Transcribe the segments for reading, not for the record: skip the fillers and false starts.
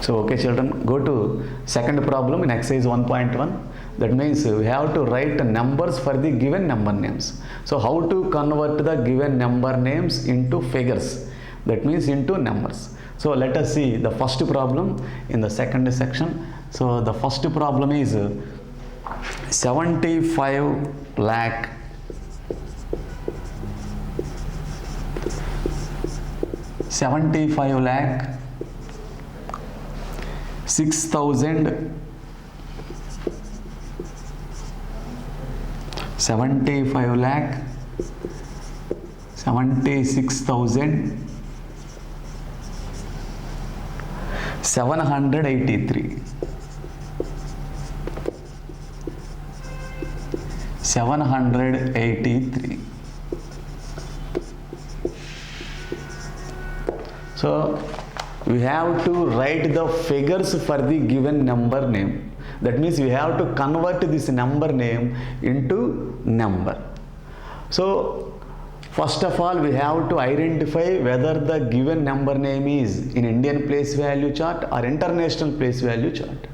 So okay children, go to second problem in exercise 1.1. That means we have to write numbers for the given number names. So how to convert the given number names into figures, that means into numbers. So let us see the first problem in the second section. So the first problem is 75 lakh 6,000 75 lakh 76,783 783. So we have to write the figures for the given number name. That means we have to convert this number name into number. So first of all, we have to identify whether the given number name is in Indian place value chart or international place value chart.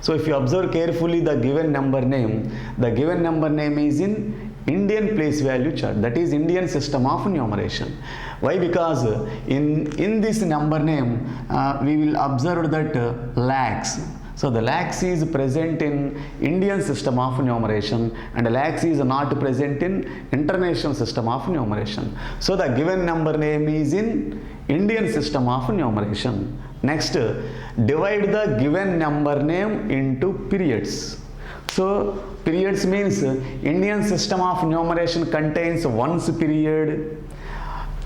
So if you observe carefully the given number name is in Indian place value chart, that is Indian system of numeration. Why? Because in this number name we will observe that lakhs. So the lakhs is present in Indian system of numeration and lakhs is not present in international system of numeration. So the given number name is in Indian system of numeration. Next, divide the given number name into periods. So periods means Indian system of numeration contains ones period,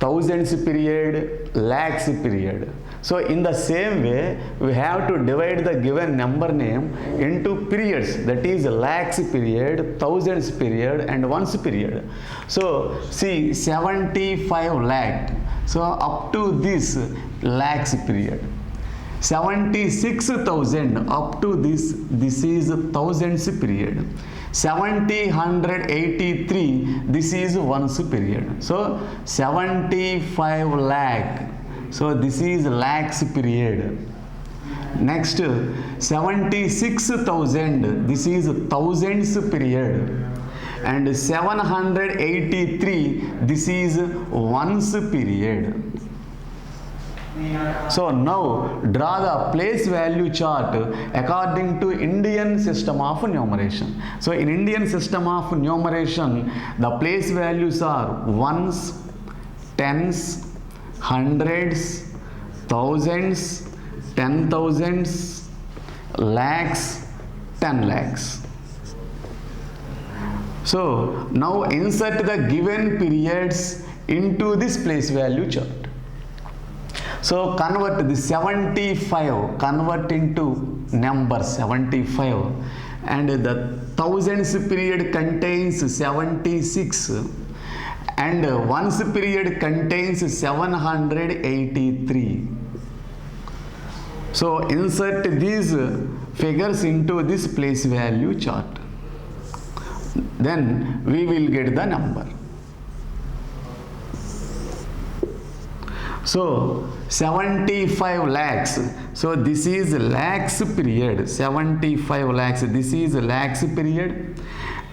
thousands period, lakhs period. So in the same way, we have to divide the given number name into periods, that is lakhs period, thousands period and ones period. So see 75 lakh, so up to this lakhs period. 76,000 up to this is thousands period. 7,183 this is ones period. So 75 lakh, so this is lakhs period. Next 76,000 this is thousands period, and 783 this is ones period. So now draw the place value chart according to Indian system of numeration. So in Indian system of numeration, the place values are ones, tens, hundreds, thousands, 10,000s, lakhs, 10 lakhs. So now insert the given periods into this place value chart. So convert the 75, convert into number 75, and the thousands period contains 76 and ones period contains 783. So insert these figures into this place value chart. Then we will get the number. So 75 lakhs, so this is lakhs period, 75 lakhs, this is lakhs period,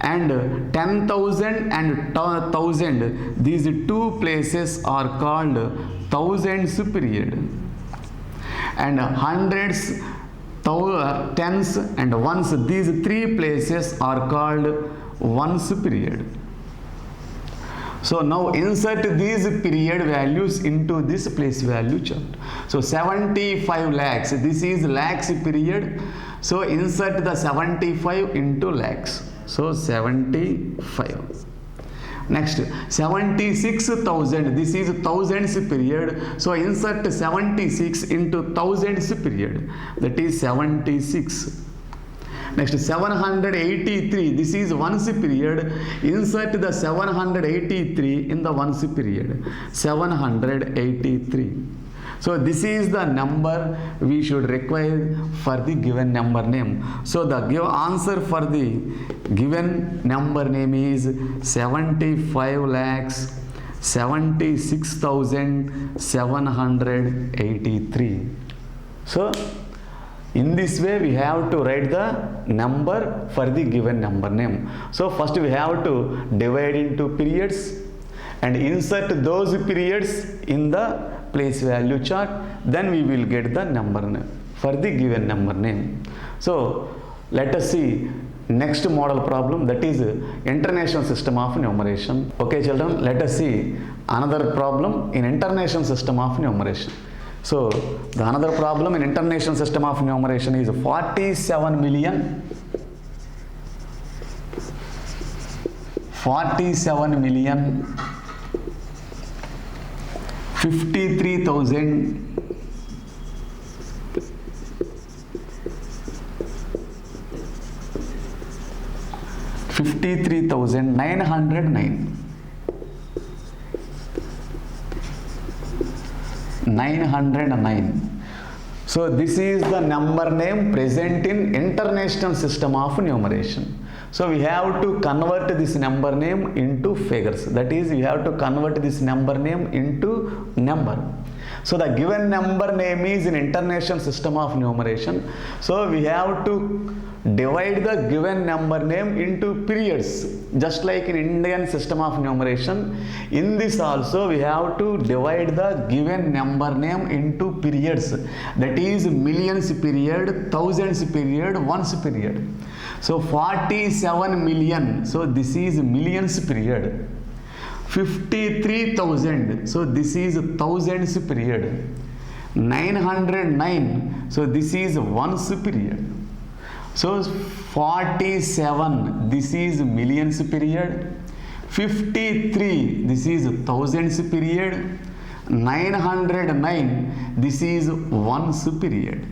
and 10,000 and 1,000, these two places are called thousands period, and hundreds, tens and ones, these three places are called ones period. So now insert these period values into this place value chart. So 75 lakhs, this is lakhs period. So insert the 75 into lakhs. So 75. Next 76,000, this is thousands period. So insert 76 into thousands period, that is 76. Next 783, this is ones period. Insert the 783 in the ones period, 783. So this is the number we should require for the given number name. So the answer for the given number name is 75 lakhs 76,783. So In this way, we have to write the number for the given number name. So first we have to divide into periods and insert those periods in the place value chart. Then we will get the number name for the given number name. So let us see next model problem, that is international system of numeration. Okay children, let us see another problem in international system of numeration. So the another problem in international system of numeration is 909. So this is the number name present in international system of numeration. So we have to convert this number name into figures. That is, we have to convert this number name into number. So the given number name is in international system of numeration. So we have to divide the given number name into periods, just like in Indian system of numeration. In this also we have to divide the given number name into periods, that is millions period, thousands period, ones period. So 47 million, so this is millions period. 53,000, so this is thousands period. 909, so this is ones period. So 47, this is millions period. 53, this is thousands period. 909, this is ones period.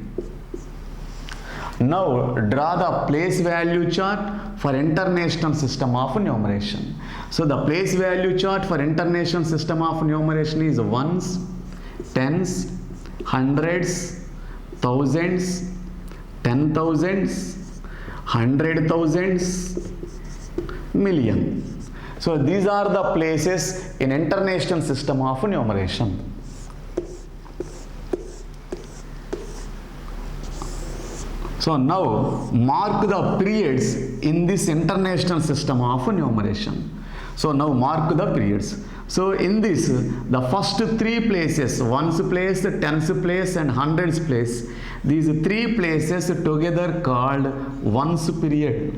Now draw the place value chart for international system of numeration. So the place value chart for international system of numeration is ones, tens, hundreds, thousands, 10,000s, 100,000s, million. So these are the places in international system of numeration. So now mark the periods in this international system of numeration. So now mark the periods. So in this, the first three places, ones place, tens place and hundreds place, these three places together called ones period.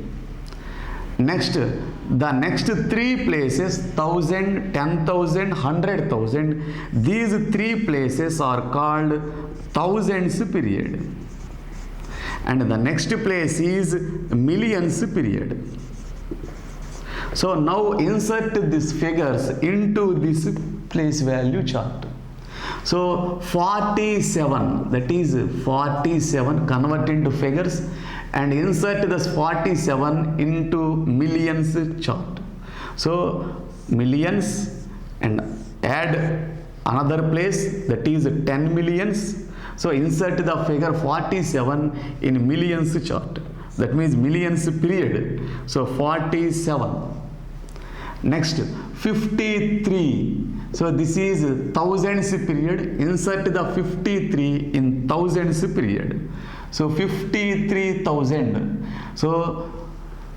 Next, the next three places, 1,000, 10,000, 100,000, these three places are called thousands period. And the next place is millions period. So now insert these figures into this place value chart. So 47, that is 47, convert into figures and insert this 47 into millions chart. So millions and add another place, that is 10 millions. So insert the figure 47 in millions chart. That means millions period. So 47. Next 53. So this is thousands period. Insert the 53 in thousands period. So 53,000. So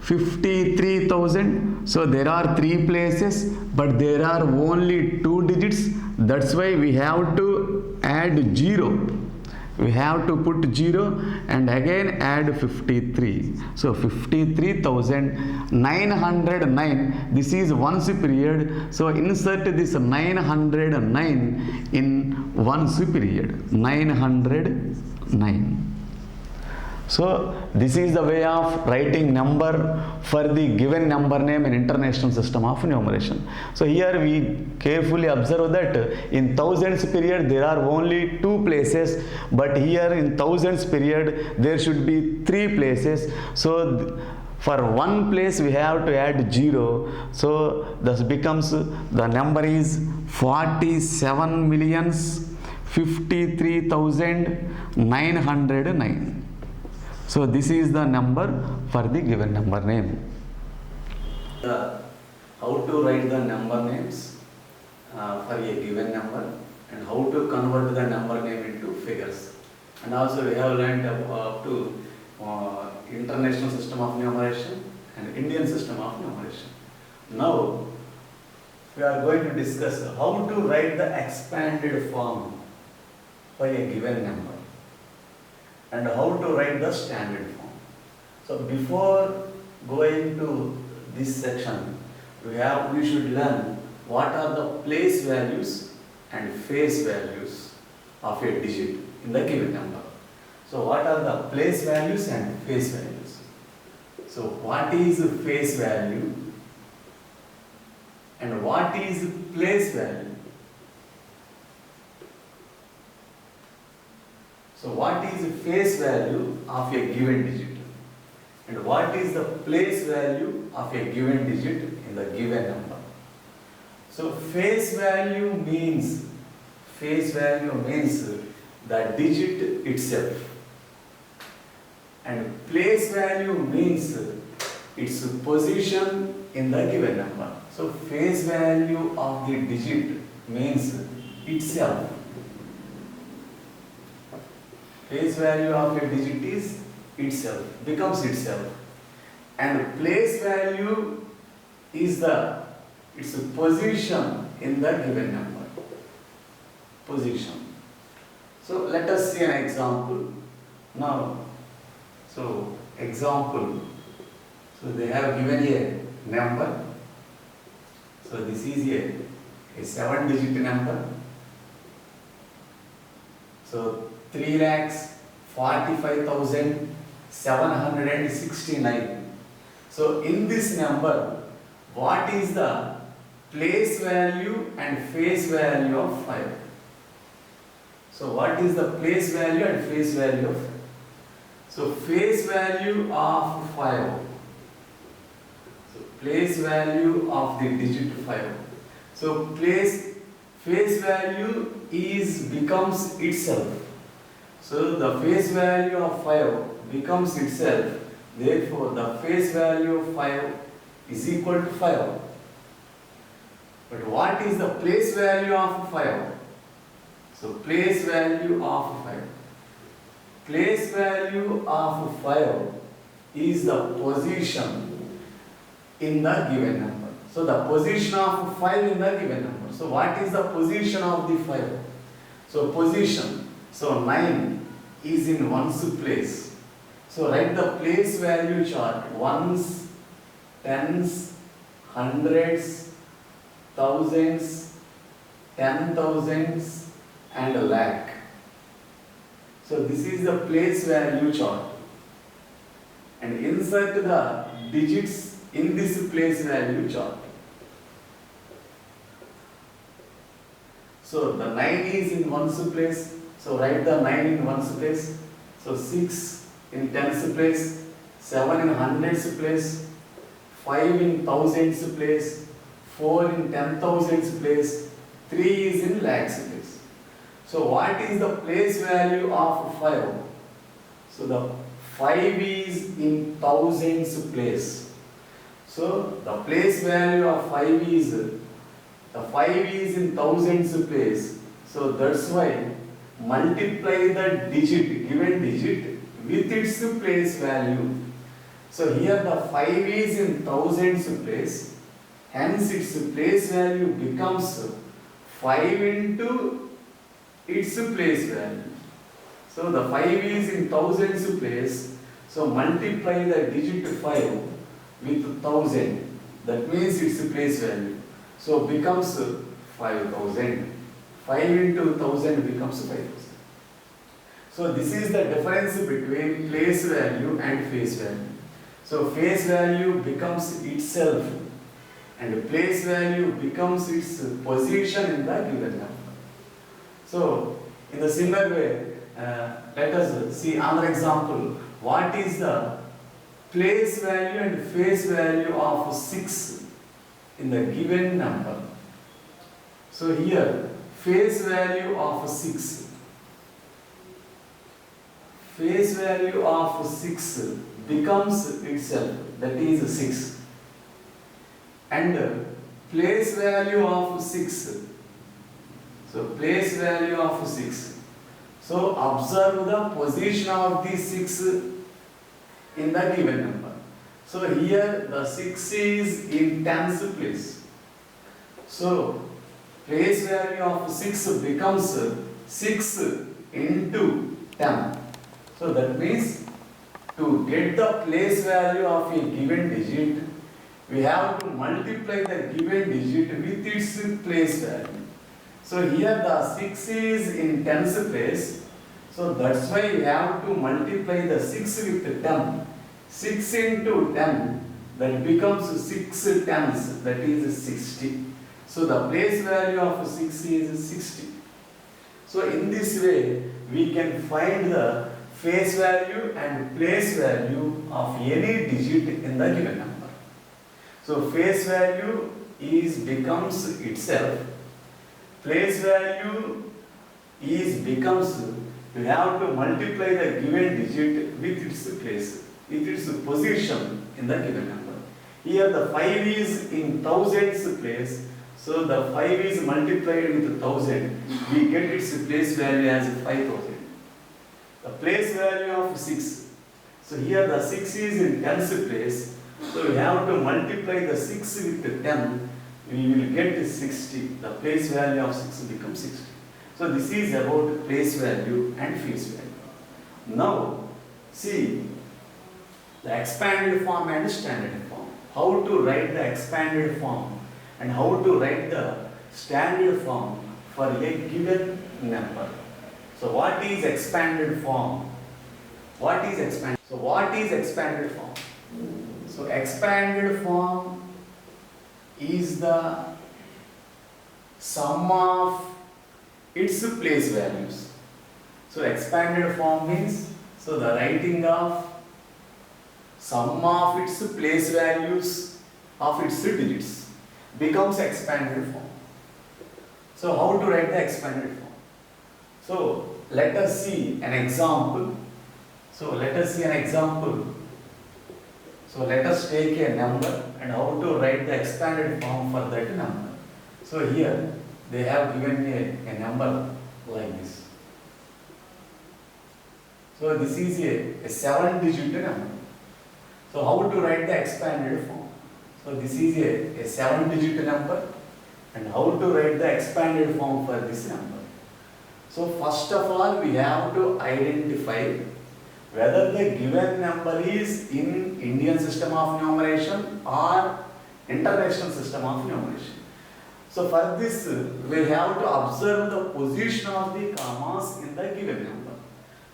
53,000. So there are three places, but there are only two digits. That's why we have to add 0. We have to put 0 and again add 53. So 53,909. This is ones period. So insert this 909 in ones period. 909. So this is the way of writing number for the given number name in international system of numeration. So here we carefully observe that in thousands period there are only two places, but here in thousands period there should be three places. So for one place we have to add 0. So thus becomes the number is 47,053,909. So this is the number for the given number name. How to write the number names for a given number and how to convert the number name into figures. And also we have learned up to international system of numeration and Indian system of numeration. Now we are going to discuss how to write the expanded form for a given number and how to write the standard form. So before going to this section, we should learn what are the place values and face values of a digit in the given number. So what are the place values and face values? So what is face value and what is place value? So what is face value of a given digit and what is the place value of a given digit in the given number? So face value means the digit itself, and place value means its position in the given number. So face value of the digit means itself. Face value of a digit is itself, becomes itself, and place value is its position in the given number. Position. So let us see an example. Now, so example. So they have given a number. So this is a 7-digit number. So 3,45,769. So in this number, what is the place value and face value of 5? So what is the place value and face value of 5? So face value of 5. So place value of the digit 5. So face value becomes itself. So the face value of 5 becomes itself. Therefore, the face value of 5 is equal to 5. But what is the place value of 5? So place value of 5. Place value of 5 is the position in the given number. So the position of 5 in the given number. So what is the position of the 5? So position. So 9 is in ones place. So write the place value chart. Ones, tens, hundreds, thousands, 10,000s and a lakh. So this is the place value chart. And insert the digits in this place value chart. So the 9 is in ones place. So write the 9 in ones place. So 6 in tens place, 7 in hundreds place, 5 in thousands place, 4 in 10,000s place, 3 is in lakhs place. So what is the place value of 5? So the 5 is in thousands place. So the place value of 5 is in thousands place. So that's why multiply the digit, given digit, with its place value. So here the 5 is in thousands place, hence its place value becomes 5 into its place value. So the 5 is in thousands place, so multiply the digit 5 with 1000, that means its place value. So becomes 5,000. 5 into 1000 becomes 5,000. So this is the difference between place value and face value. So face value becomes itself and place value becomes its position in the given number. So in the similar way, let us see another example. What is the place value and face value of 6 in the given number? So here, face value of 6. Face value of 6 becomes itself, that is 6. And place value of 6. So place value of 6. So observe the position of the 6 in the given number. So here the 6 is in tens place. So place value of 6 becomes 6 into 10. So that means to get the place value of a given digit, we have to multiply the given digit with its place value. So here the 6 is in tens place. So that's why we have to multiply the 6 with 10. 6 into 10, that becomes 6 tens, that is 60. So the place value of 6 is 60. So in this way, we can find the face value and place value of any digit in the given number. So face value becomes itself. Place value becomes, we have to multiply the given digit with its place, with its position in the given number. Here the 5 is in thousands place, so the 5 is multiplied with 1000, we get its place value as 5000. The place value of 6, so here the 6 is in tens place, so we have to multiply the 6 with 10, we will get 60, the place value of 6 becomes 60. So this is about place value and face value. Now see the expanded form and standard form. How to write the expanded form and how to write the standard form for a given number. So what is expanded form? What is expanded? So what is expanded form? So expanded form is the sum of its place values. So expanded form means, so the writing of sum of its place values of its digits becomes expanded form. So how to write the expanded form? So let us see an example. So let us take a number and how to write the expanded form for that number. So here they have given me a number like this. So this is a 7-digit number. So how to write the expanded form? So this is a 7-digit number, and how to write the expanded form for this number? So first of all, we have to identify whether the given number is in Indian system of numeration or international system of numeration. So for this, we have to observe the position of the commas in the given number.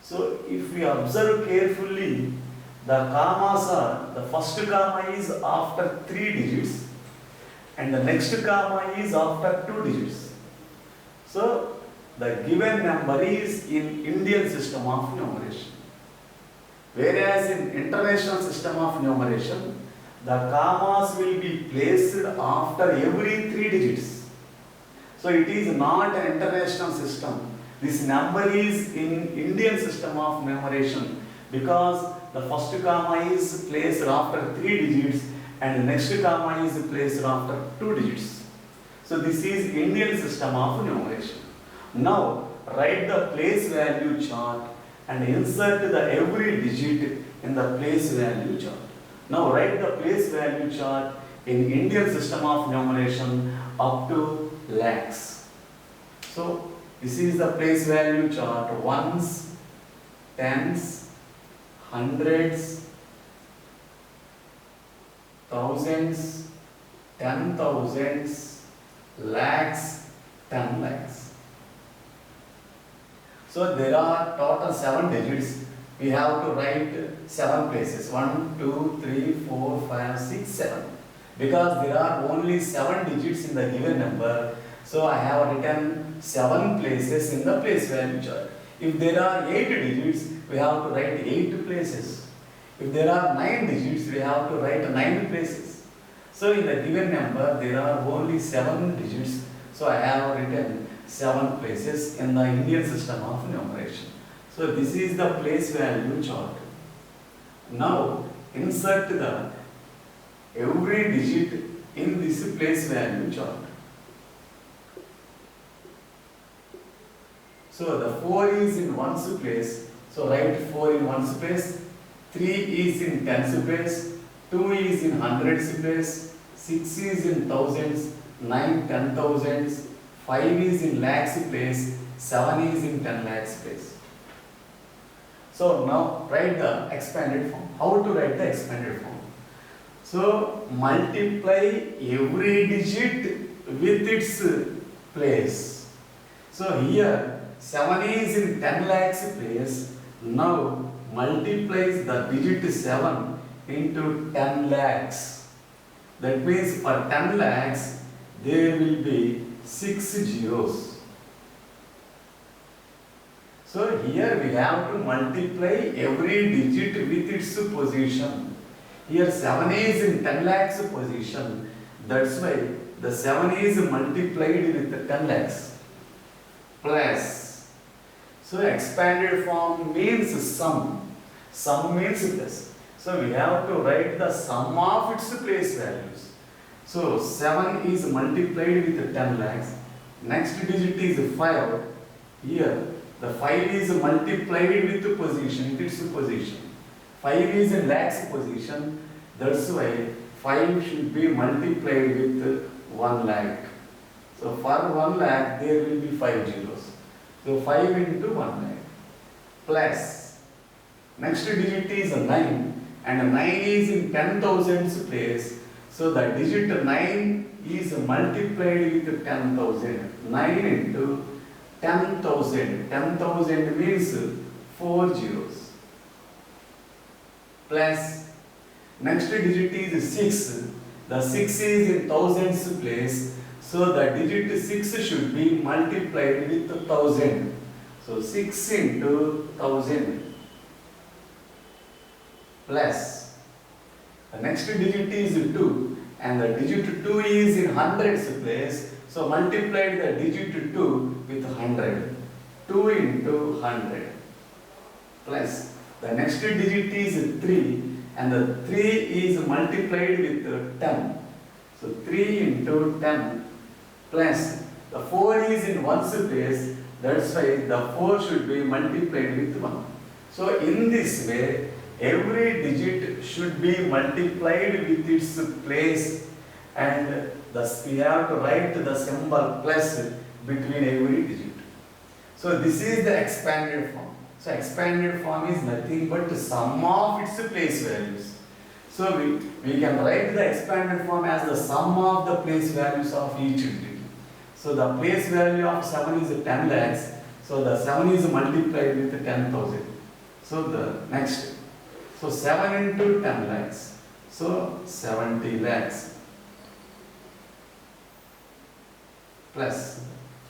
So if we observe carefully, the commas are, the first comma is after 3 digits and the next comma is after 2 digits. So the given number is in Indian system of numeration. Whereas in international system of numeration, the commas will be placed after every 3 digits. So it is not an international system. This number is in Indian system of numeration because the first comma is placed after 3 digits and the next comma is placed after 2 digits. So this is Indian system of numeration. Now write the place value chart and insert the every digit in the place value chart. Now write the place value chart in Indian system of numeration up to lakhs. So this is the place value chart: ones, tens, hundreds, thousands, 10,000s, lakhs, 10 lakhs. So there are total 7 digits. We have to write 7 places: 1, 2, 3, 4, 5, 6, 7. Because there are only 7 digits in the given number, so I have written 7 places in the place value chart. If there are 8 digits, we have to write 8 places. If there are 9 digits, we have to write 9 places. So in the given number, there are only 7 digits, so I have written 7 places in the Indian system of numeration. So this is the place value chart. Now insert the every digit in this place value chart. So the 4 is in ones place. So write 4 in ones place. 3 is in tens place. 2 is in hundreds place. 6 is in thousands. 9 ten thousands. 5 is in lakhs place. 7 is in 10 lakhs place. So now write the expanded form. How to write the expanded form? So multiply every digit with its place. So here 7 is in 10 lakhs place. Now multiplies the digit 7 into 10 lakhs. That means for 10 lakhs there will be 6 zeros. So here we have to multiply every digit with its position. Here 7 is in 10 lakhs position. That's why the 7 is multiplied with the 10 lakhs. Plus. So expanded form means sum. Sum means plus. So we have to write the sum of its place values. So 7 is multiplied with 10 lakhs. Next digit is 5. Here the 5 is multiplied with the position, its position. 5 is in lakhs position. That's why 5 should be multiplied with 1 lakh. So for 1 lakh there will be 5 zeros. So 5 into 1 lakh. Plus. Next digit is 9 and 9 is in 10,000s place. So the digit 9 is multiplied with 10,000. 9 into 10,000. 10,000 means 4 zeros. Plus. Next digit is 6. The 6 is in thousands place. So the digit 6 should be multiplied with 1000. So 6 into 1000. Plus. The next digit is 2. And the digit 2 is in hundreds place. So multiply the digit 2 with 100. 2 into 100. Plus. The next digit is 3. And the 3 is multiplied with 10. So 3 into 10 plus the 4 is in ones place. That's why the 4 should be multiplied with 1. So in this way, every digit should be multiplied with its place, and thus we have to write the symbol plus between every digit. So this is the expanded form. So expanded form is nothing but the sum of its place values. So we can write the expanded form as the sum of the place values of each digit. So the place value of 7 is 10 lakhs. So the 7 is multiplied with 10,000. So the next. So 7 into 10 lakhs. So 70 lakhs. Plus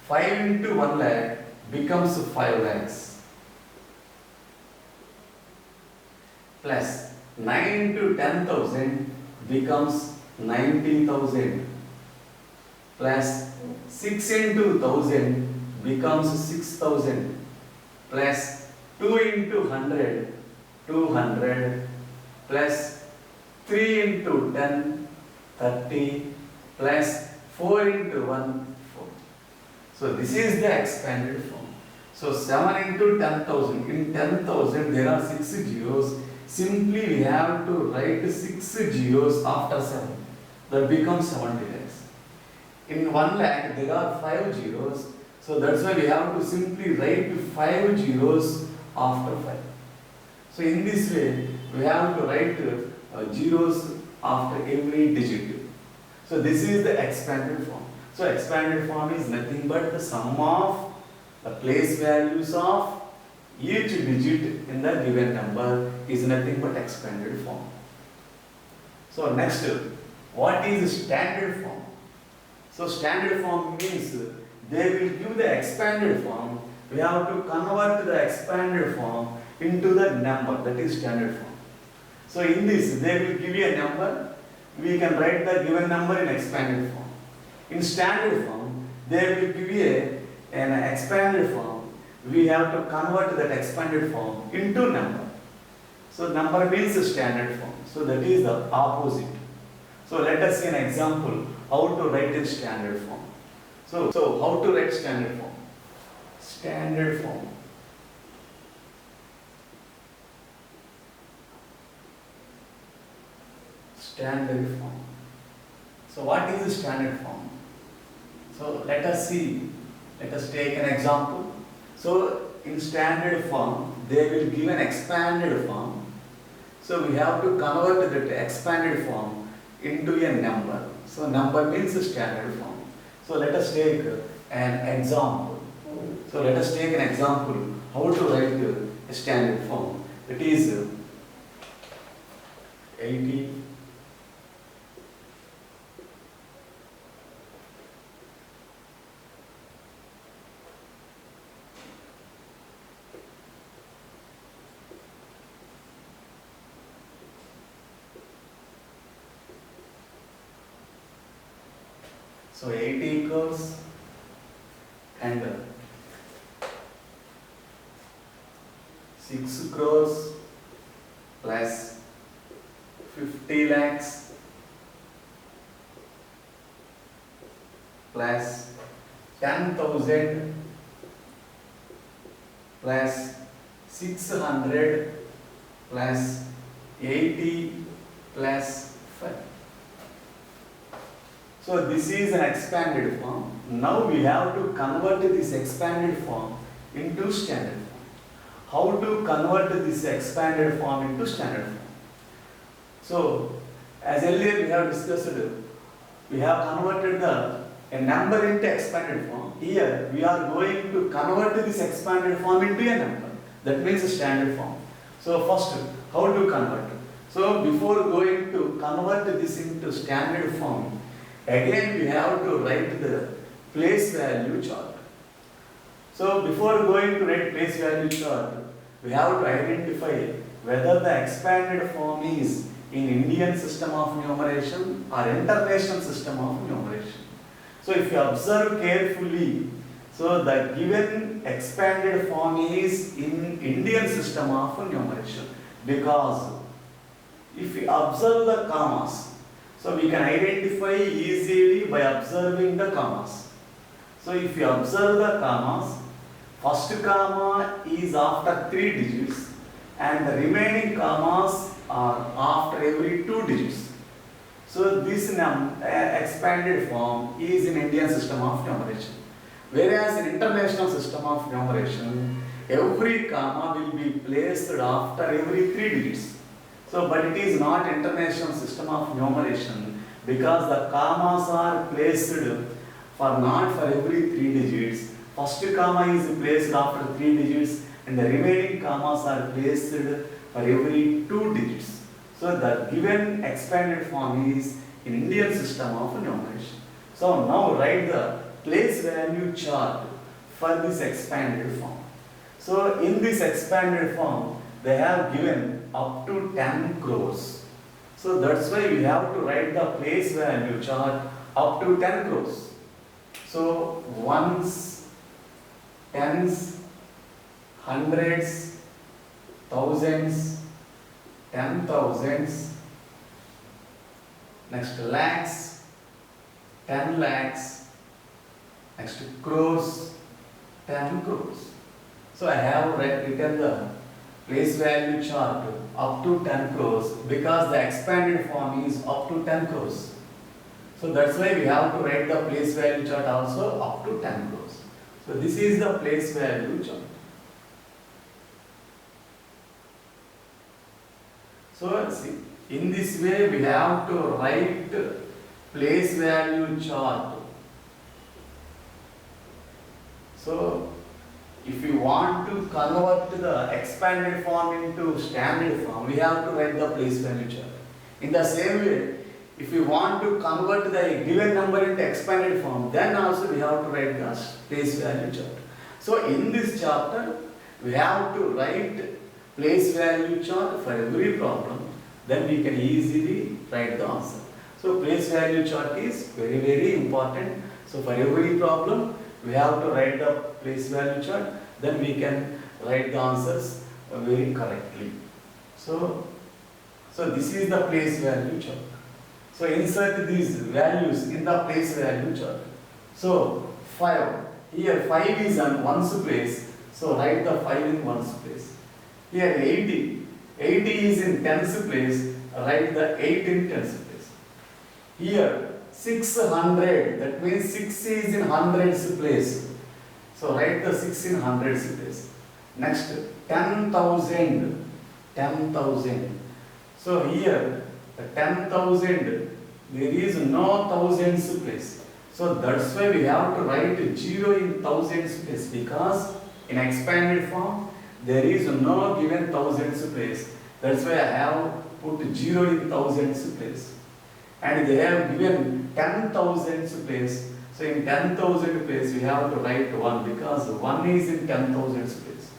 5 into 1 lakh becomes 5 lakhs. Plus 9 into 10,000 becomes 90,000. Plus 6 into 1000 becomes 6,000. Plus 2 into 100, 200. Plus 3 into 10, 30. Plus 4 into 1, 4. So this is the expanded form. So 7 into 10,000. In 10,000 there are 6 zeros. Simply we have to write 6 zeros after 7. That becomes 70 lakhs. In 1 lakh there are 5 zeros. So that's why we have to simply write 5 zeros after 5. So in this way we have to write zeros after every digit. So this is the expanded form. So expanded form is nothing but the sum of the place values of each digit in the given number is nothing but expanded form. So next, what is standard form? So standard form means they will give the expanded form. We have to convert the expanded form into the number, that is standard form. So in this, they will give you a number. We can write the given number in expanded form. In standard form, they will give you an expanded form. We have to convert that expanded form into number. So number means standard form. So that is the opposite. So let us see an example how to write in standard form. So how to write standard form. Standard form. Standard form. So what is the standard form? So let us see, let us take an example. So in standard form, they will give an expanded form. So we have to convert that expanded form into a number. So number means a standard form. So let us take an example. So let us take an example how to write a standard form. It is 80 So 80 equals and 6 crores plus 50 lakhs plus 10,000 plus 600 plus 80 plus 5. So this is an expanded form. Now we have to convert this expanded form into standard form. How to convert this expanded form into standard form? So as earlier we have discussed, we have converted a number into expanded form. Here we are going to convert this expanded form into a number. That means a standard form. So first, how to convert? So before going to convert this into standard form, again we have to write the place value chart. So before going to write place value chart, we have to identify whether the expanded form is in Indian system of numeration or international system of numeration. So if you observe carefully, so the given expanded form is in Indian system of numeration, because if we observe the commas, so we can identify easily by observing the commas. So if you observe the commas, first comma is after 3 digits and the remaining commas are after every 2 digits. So this expanded form is in Indian system of numeration. Whereas in international system of numeration, every comma will be placed after every 3 digits. So, but it is not international system of numeration, because the commas are placed for not for every 3 digits. First comma is placed after 3 digits and the remaining commas are placed for every 2 digits. So the given expanded form is in Indian system of numeration. So now write the place value chart for this expanded form. So in this expanded form, they have given up to 10 crores. So that's why we have to write the place value chart up to 10 crores. So ones, tens, hundreds, thousands, 10,000s, next lakhs, 10 lakhs, next crores, 10 crores. So I have written the place value chart up to 10 crores because the expanded form is up to 10 crores. So that's why we have to write the place value chart also up to 10 crores. So this is the place value chart. So see, in this way we have to write place value chart. So if we want to convert the expanded form into standard form, we have to write the place value chart. In the same way, if we want to convert the given number into expanded form, then also we have to write the place value chart. So in this chapter, we have to write place value chart for every problem, then we can easily write the answer. So place value chart is very, very important. So for every problem, we have to write the place value chart, then we can write the answers very correctly. So this is the place value chart. So insert these values in the place value chart. So 5, here 5 is on ones place, so write the 5 in ones place. Here 80, 80 is in tens place, write the 8 in tens place. Here 600, that means 6 is in hundreds place, so write the 6 in hundreds place. Next 10,000, 10,000. So here the 10,000, there is no thousands place. So that's why we have to write 0 in thousands place, because in expanded form there is no given thousands place. That's why I have put 0 in thousands place. And they have given 10,000 place. So in 10,000 place we have to write 1, because 1 is in 10,000 place.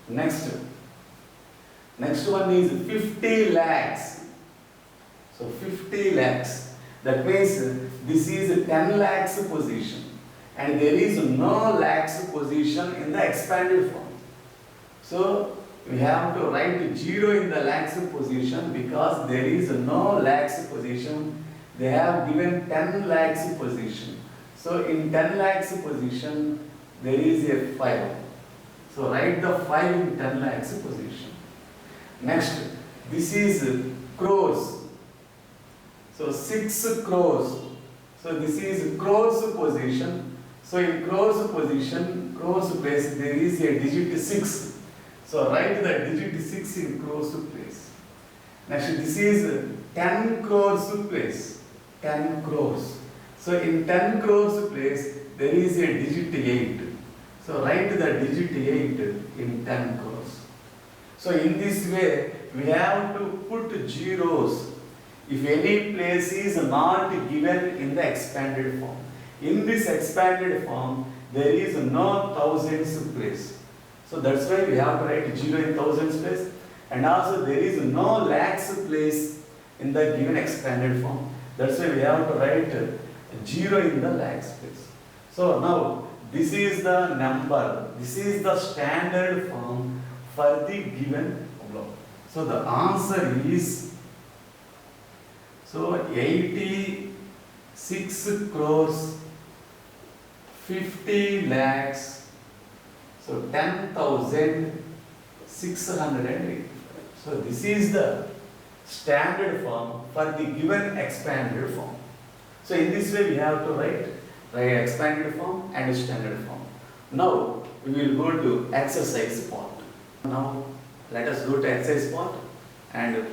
Next one is 50 lakhs. So 50 lakhs. That means this is 10 lakhs position, and there is no lakhs position in the expanded form. So we have to write 0 in the lakhs position, because there is no lakhs position. They have given 10 lakhs position. So in 10 lakhs position there is a 5. So write the 5 in 10 lakhs position. Next, this is crores. So 6 crores. So this is crores position. So in crores position, crores place, there is a digit 6. So write the digit 6 in crores place. Next, this is 10 crores place. 10 crores. So in 10 crores place, there is a digit 8. So write the digit 8 in 10 crores. So in this way, we have to put zeros if any place is not given in the expanded form. In this expanded form, there is no thousands place. So that's why we have to write 0 in thousands place. And also there is no lakhs place in the given expanded form. That's why we have to write 0 in the lakhs place. So now this is the number. This is the standard form for the given problem. So the answer is, so 86 crores 50 lakhs, so 10,685. So this is the standard form for the given expanded form. So in this way we have to write expanded form and standard form. Now we will go to exercise part. Now let us go to exercise part, and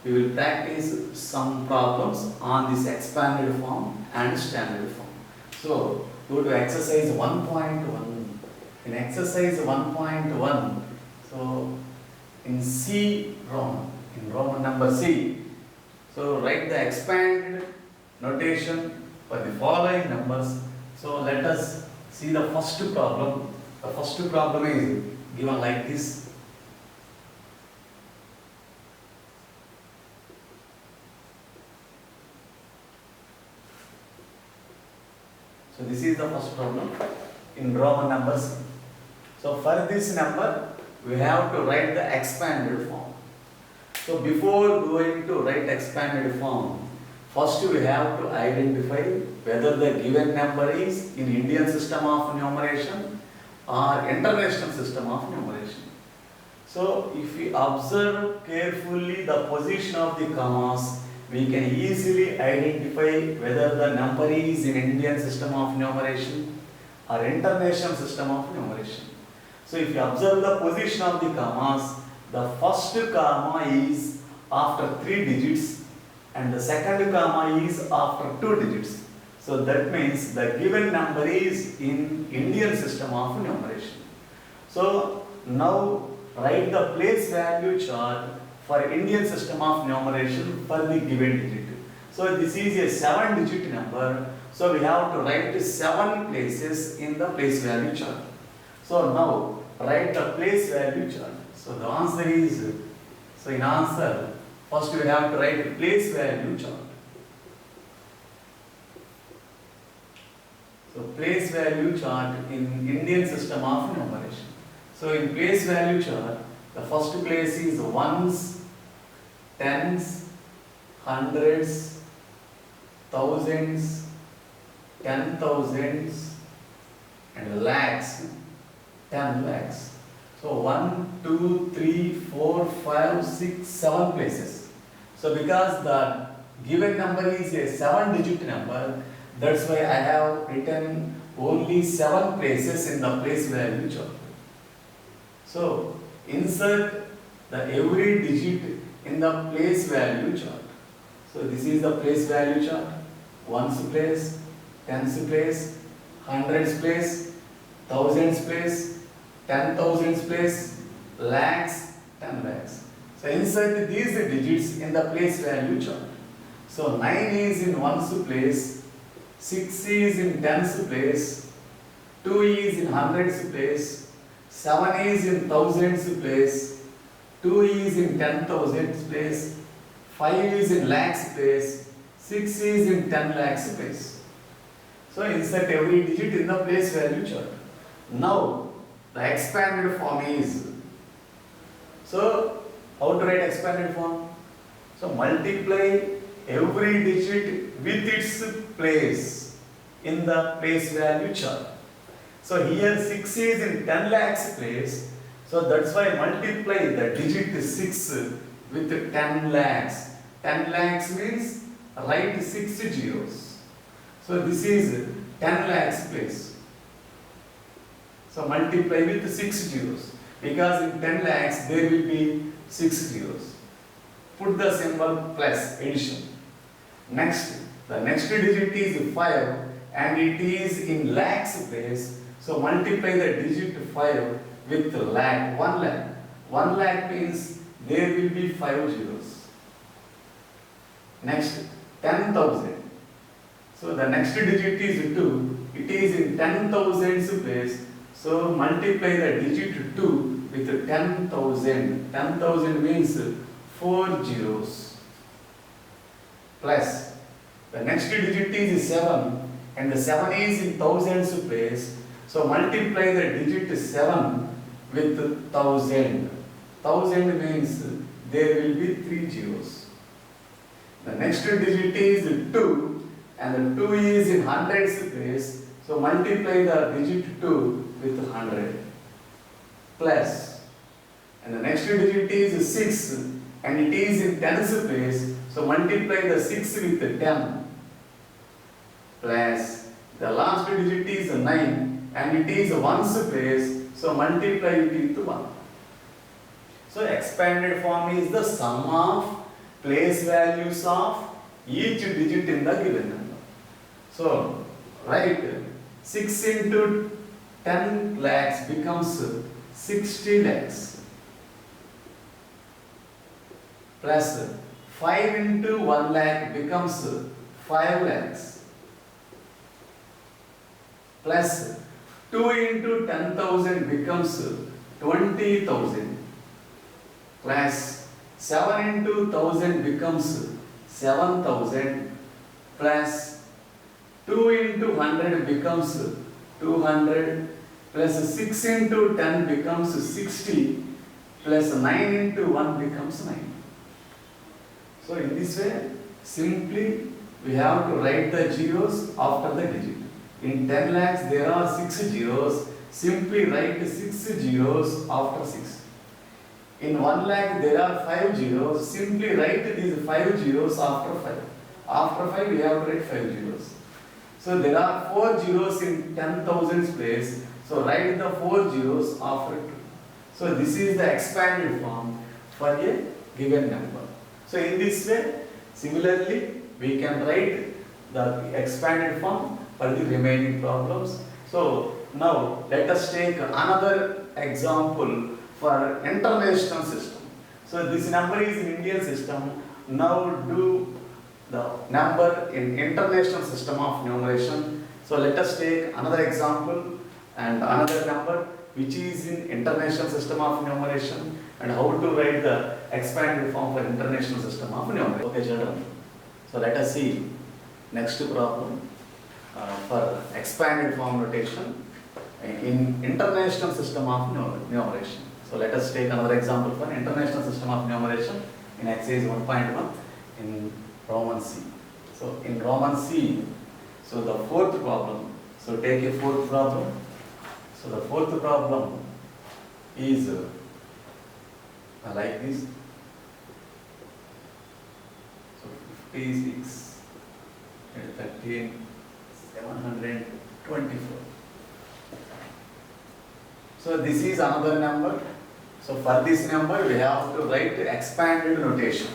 we will practice some problems on this expanded form and standard form. So go to exercise 1.1. In exercise 1.1, so in C Roman, in Roman number C, so write the expanded notation for the following numbers. So let us see the first problem. The first problem is given like this. So this is the first problem in Roman numbers. So for this number, we have to write the expanded form. So before going to write expanded form, first we have to identify whether the given number is in Indian system of numeration or international system of numeration. So if we observe carefully the position of the commas, we can easily identify whether the number is in Indian system of numeration or international system of numeration. So if you observe the position of the commas, the first comma is after 3 digits and the second comma is after 2 digits. So that means the given number is in Indian system of numeration. So now write the place value chart for Indian system of numeration for the given digit. So this is a 7-digit number. So we have to write 7 places in the place value chart. So now write the place value chart. So the answer is, so in answer, first we have to write the place value chart. So place value chart in Indian system of numeration. So in place value chart, the first place is ones, tens, hundreds, thousands, 10,000s and lakhs 10 lakhs. So 1, 2, 3, 4, 5, 6, 7 places. So because the given number is a 7-digit number, that's why I have written only 7 places in the place value chart. So insert the every digit in the place value chart. So this is the place value chart. Ones place, tens place, hundreds place, thousands place, 10,000s place, lakhs, 10 lakhs. So insert these digits in the place value chart. So 9 is in ones place, 6 is in tens place, 2 is in hundreds place, 7 is in thousands place, 2 is in 10,000s place, 5 is in lakhs place, 6 is in 10 lakhs place. So insert every digit in the place value chart. Now the expanded form is, so how to write expanded form? So multiply every digit with its place in the place value chart. So here 6 is in 10 lakhs place, so that's why multiply the digit 6 with 10 lakhs. 10 lakhs means write 6 zeros. So this is 10 lakhs place. So multiply with 6 zeros, because in 10 lakhs there will be 6 zeros. Put the symbol plus addition. Next, the next digit is 5 and it is in lakhs place. So multiply the digit 5 with lakh, 1 lakh. 1 lakh means there will be 5 zeros. Next, 10,000. So the next digit is 2. It is in 10,000s place. So multiply the digit 2 with 10,000. 10,000 means 4 zeros. Plus, the next digit is 7 and the 7 is in thousands place. So multiply the digit 7 with 1,000. 1,000 means there will be 3 zeros. The next digit is 2 and the 2 is in hundreds place. So multiply the digit 2 with 100. Plus, and the next digit is 6 and it is in tens place. So multiply the 6 with 10. Plus, the last digit is 9 and it is ones place. So multiply it into 1. So expanded form is the sum of place values of each digit in the given number. So write 6 into 10 lakhs becomes 60 lakhs. Plus 5 into 1 lakh becomes 5 lakhs. Plus 2 into 10,000 becomes 20,000. Plus 7 into 1,000 becomes 7,000. Plus 2 into 100 becomes 200. Plus 6 into 10 becomes 60. Plus 9 into 1 becomes 9. So in this way, simply we have to write the zeros after the digit. In 10 lakhs there are 6 zeros. Simply write 6 zeros after 6. In 1 lakh there are 5 zeros. Simply write these 5 zeros after 5. After 5 we have to write 5 zeros. So there are 4 zeros in 10,000 place. So write the 4 zeros after 2. So this is the expanded form for a given number. So in this way, similarly, we can write the expanded form for the remaining problems. So now let us take another example for international system. So this number is in Indian system. Now do the number in international system of numeration. So let us take another example and another number which is in international system of numeration, and how to write the expanded form for international system of numeration. Okay children, so let us see next problem for expanded form notation in international system of numeration. So let us take another example for international system of numeration in exercise 1.1 in Roman C. So in Roman C, so the fourth problem, so take a fourth problem So the fourth problem is like this. So 56 and 13, 724. So this is another number. So for this number we have to write expanded notation.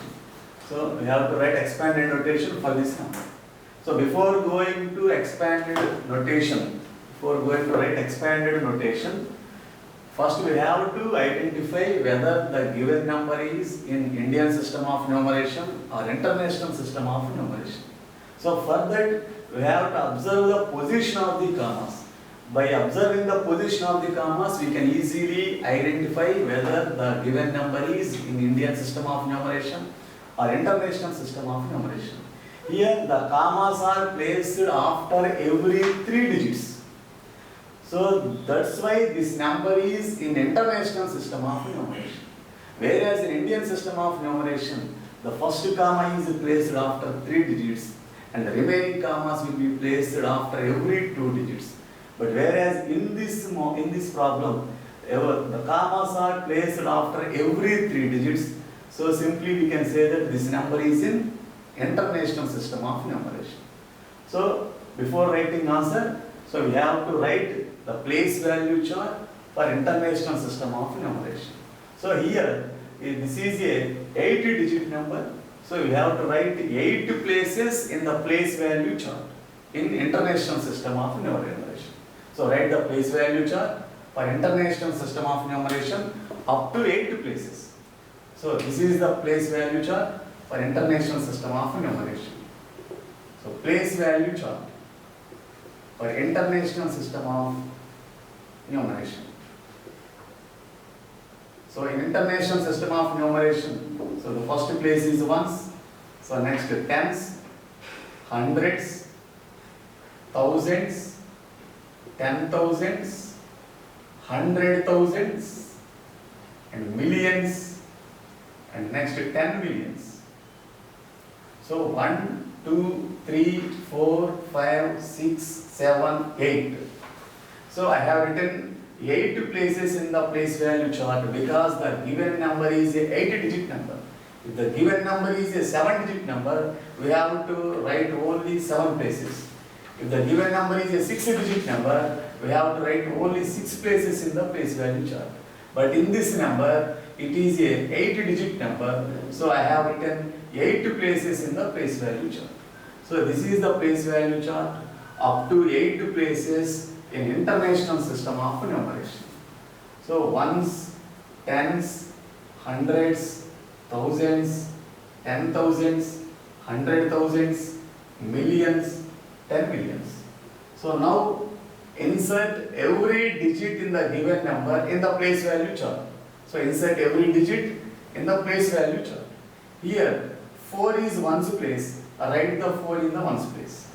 So we have to write expanded notation for this number. So before going to expanded notation, first we have to identify whether the given number is in Indian system of numeration or international system of numeration. So for that we have to observe the position of the commas. By observing the position of the commas, we can easily identify whether the given number is in Indian system of numeration or international system of numeration. Here the commas are placed after every 3 digits. So that's why this number is in international system of numeration. Whereas in Indian system of numeration, the first comma is placed after 3 digits and the remaining commas will be placed after every 2 digits. But whereas in this problem, the commas are placed after every 3 digits. So simply we can say that this number is in international system of numeration. So before writing answer, so we have to write the place value chart for international system of numeration. So here, this is a 8-digit number. So we have to write 8 places in the place value chart in international system of numeration. So write the place value chart for international system of numeration up to 8 places. So this is the place value chart for international system of numeration. So place value chart for international system of numeration. So in international system of numeration, so the first place is ones. So next tens, hundreds, thousands, 10,000s, 100,000s, and millions, and next 10 millions. So 1, 2, 3, 4, 5, 6, 7, 8. So I have written 8 places in the place value chart because the given number is a 8-digit number. If the given number is a 7-digit number, we have to write only 7 places. If the given number is a 6-digit number, we have to write only 6 places in the place value chart. But in this number, it is a 8-digit number, so I have written 8 places in the place value chart. So this is the place value chart up to 8 places in international system of numeration. So ones, tens, hundreds, thousands, 10,000s, 100,000s, millions, 10 millions. So now insert every digit in the given number in the place value chart. So insert every digit in the place value chart. Here 4 is ones place, write the 4 in the ones place.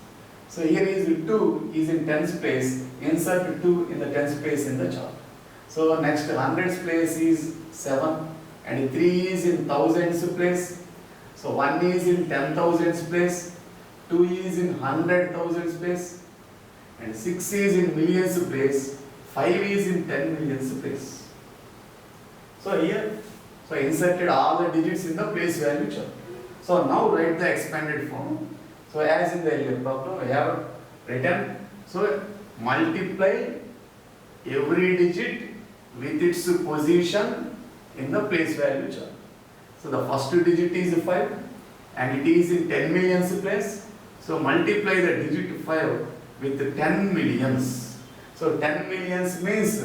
So here is 2 is in tens place, insert 2 in the tens place in the chart. So next hundreds place is 7 and 3 is in thousands place. So 1 is in 10,000s place. 2 is in 100,000 place and 6 is in millions place, 5 is in 10 millions place. So here, so inserted all the digits in the place value chart. So now write the expanded form. So as in the earlier problem, we have written, so multiply every digit with its position in the place value chart. So the first digit is 5 and it is in 10 millions place. So multiply the digit 5 with 10 millions. So 10 millions means,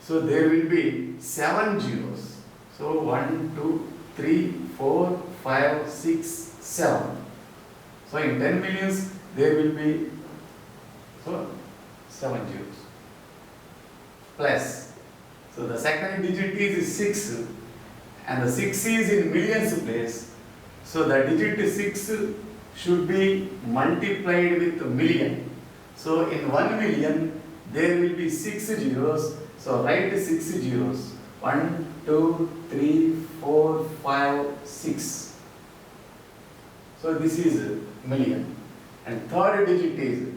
so there will be 7 zeros. So 1, 2, 3, 4, 5, 6, 7. So in 10 millions there will be, so 7 zeros. Plus, so the second digit is 6 and the 6 is in millions place. So the digit 6 should be multiplied with million. So in 1 million there will be 6 zeros. So write 6 zeros. 1, 2, 3, 4, 5, 6. So this is million. And third digit is,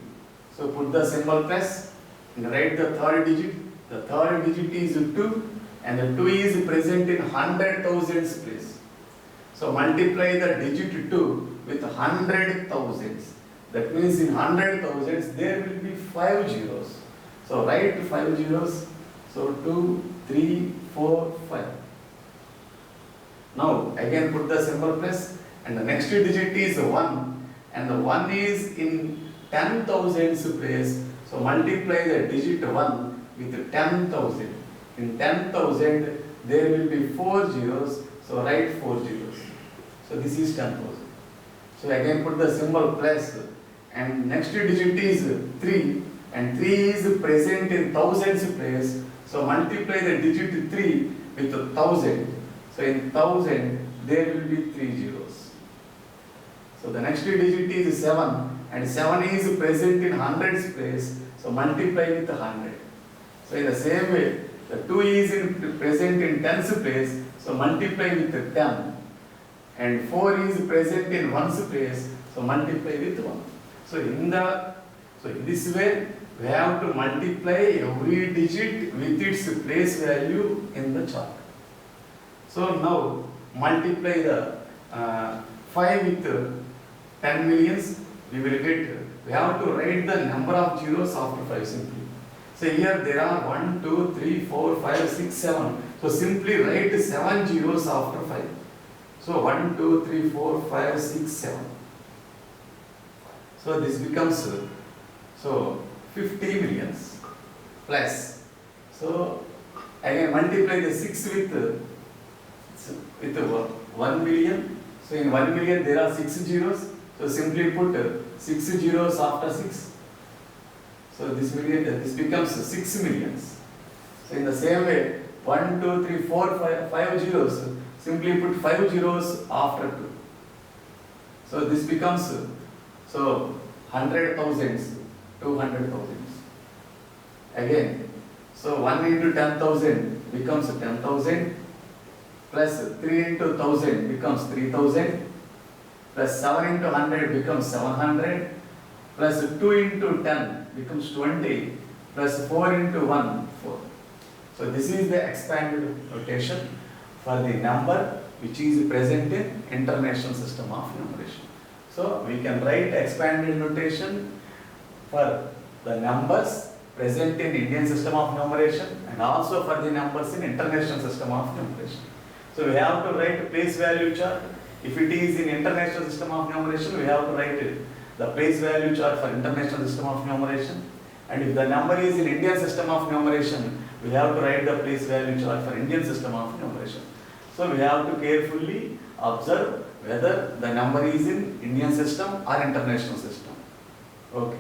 so put the symbol plus and write the third digit The third digit is 2 and the 2 is present in 100,000s place. So multiply the digit 2 with 100,000s. That means in 100,000s there will be 5 zeros. So write 5 zeros. So 2, 3, 4, 5. Now again put the symbol plus and the next digit is 1 and the 1 is in 10,000s place. So multiply the digit 1 with 10,000. In 10,000 there will be 4 zeros. So write 4 zeros. So this is 10,000. So again put the symbol plus and next digit is 3 and 3 is present in thousands place. So multiply the digit 3 with 1,000. So in 1,000 there will be 3 zeros. So the next digit is 7 and 7 is present in hundreds place. So multiply with 100. So in the same way the 2 is present in tens place. So multiply with 10 and 4 is present in ones place. So multiply with 1. So in this way we have to multiply every digit with its place value in the chart. So now multiply the 5 with 10 millions. We have to write the number of zeros after 5 simply. So here there are 1, 2, 3, 4, 5, 6, 7. So simply write 7 zeros after 5. So 1, 2, 3, 4, 5, 6, 7. So this becomes 50 millions plus. So again multiply the 6 with 1 million. So in 1 million there are 6 zeros. So simply put 6 zeros after 6. So this becomes 6 millions. So in the same way 1, 2, 3, 4, 5 zeros. Simply put 5 zeros after 2. So this becomes 100,000s, 200,000s. Again, so 1 into 10,000 becomes 10,000 plus 3 into 1,000 becomes 3,000 plus 7 into 100 becomes 700 plus 2 into 10 becomes 20 plus 4 into 1, 4. So this is the expanded notation for the number which is present in International System of Numeration. So we can write expanded notation for the numbers present in Indian System of Numeration and also for the numbers in International System of Numeration. So we have to write place value chart. If it is in International System of Numeration, we have to write the place value chart for International System of Numeration. And if the number is in Indian System of Numeration, we have to write the place value chart for Indian System of Numeration. So we have to carefully observe whether the number is in Indian system or international system. Okay.